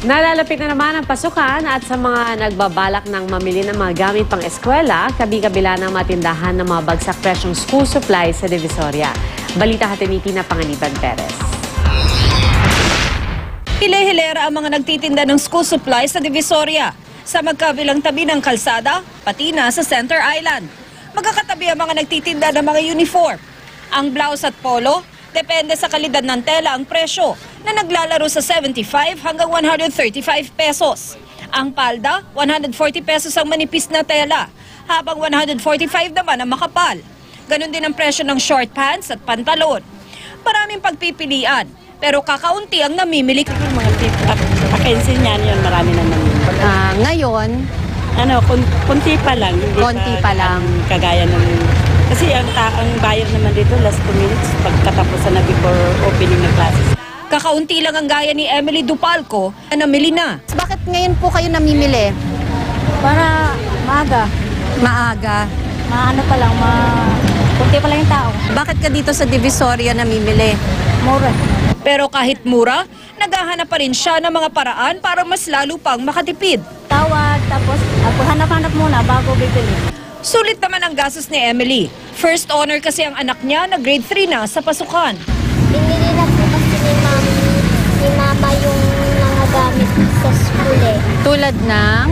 Nalalapit na naman ang pasukan at sa mga nagbabalak ng mamili ng mga gamit pang eskwela, kabi-kabila ng matindahan ng mga bagsak presyong school supplies sa Divisoria. Balita hatid ni Tina Panganiban Perez. Hile-hilera ang mga nagtitinda ng school supplies sa Divisoria, sa magkabilang tabi ng kalsada, pati na sa Center Island. Magkakatabi ang mga nagtitinda ng mga uniform. Ang blouse at polo, depende sa kalidad ng tela ang presyo, na naglalaro sa 75 hanggang 135 pesos. Ang palda, 140 pesos ang manipis na tela, habang 145 naman ang makapal. Ganon din ang presyo ng short pants at pantalon. Maraming pagpipilian, pero kakaunti ang namimili. Mga pakensin niyan yun, marami naman. Ngayon, Kunti pa lang. Hindi konti pa lang. Kagaya ng... Kasi ang bayar naman dito, last 2 minutes, pagkatapusan na before opening ng classes. Kakaunti lang ang gaya ni Emily Dupalco na namili na. Bakit ngayon po kayo namimili? Para maaga. Maaga. Maano pa lang, kunti pa lang yung tao. Bakit ka dito sa Divisoria namimili? Mura. Pero kahit mura, naghahanap pa rin siya ng mga paraan para mas lalo pang makatipid. Tawag, tapos hanap-hanap muna bago bibili. Sulit naman ang gastos ni Emily. First honor kasi ang anak niya na grade 3 na sa pasukan. Binili na po kasi ni mama yung mga gamit sa school eh. Tulad ng...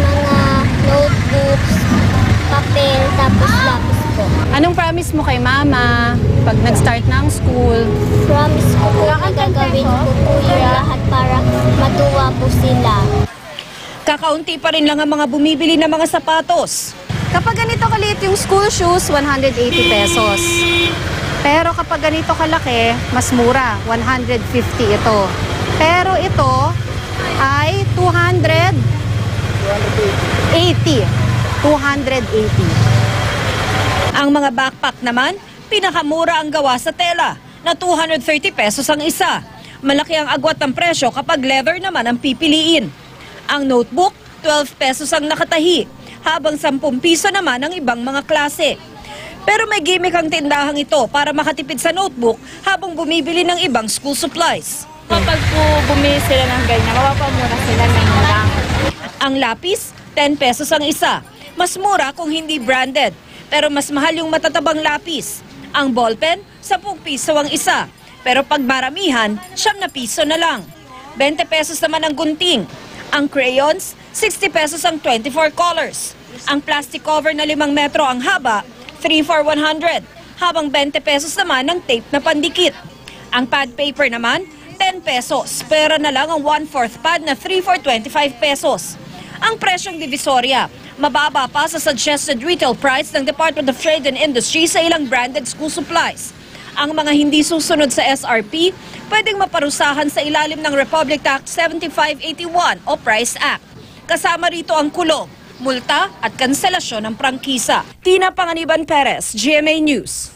Mga notebooks, papel, tapos lapis po. Anong promise mo kay mama pag nag-start ng school? Promise ko po na gagawin ko po yung lahat para matuwa po sila. Kakaunti pa rin lang ang mga bumibili ng mga sapatos. Kapag ganito kaliit yung school shoes, 180 pesos. Pero kapag ganito kalaki, mas mura, 150 ito. Pero ito ay 280. 280. Ang mga backpack naman, pinakamura ang gawa sa tela na 230 pesos ang isa. Malaki ang agwat ng presyo kapag leather naman ang pipiliin. Ang notebook, 12 pesos ang nakatahi, habang 10 piso naman ang ibang mga klase. Pero may gimmick ang tindahang ito para makatipid sa notebook habang bumibili ng ibang school supplies. Kapag po bumili sila ng ganyan, mapapamura sila ng lang. Ang lapis, 10 pesos ang isa. Mas mura kung hindi branded, pero mas mahal yung matatabang lapis. Ang ballpen, 10 piso ang isa. Pero pag maramihan, 9 piso na lang. 20 pesos naman ang gunting. Ang crayons, 60 pesos ang 24 colors. Ang plastic cover na 5 metro ang haba, 3 for 100. Habang 20 pesos naman ang tape na pandikit. Ang pad paper naman, 10 pesos. Pera na lang ang 1/4 pad na 3 for 25 pesos. Ang presyong Divisoria, mababa pa sa suggested retail price ng Department of Trade and Industry sa ilang branded school supplies. Ang mga hindi susunod sa SRP, pwedeng maparusahan sa ilalim ng Republic Act 7581 o Price Act. Kasama rito ang kulong, multa at kanselasyon ng prangkisa. Tina Panganiban Perez, GMA News.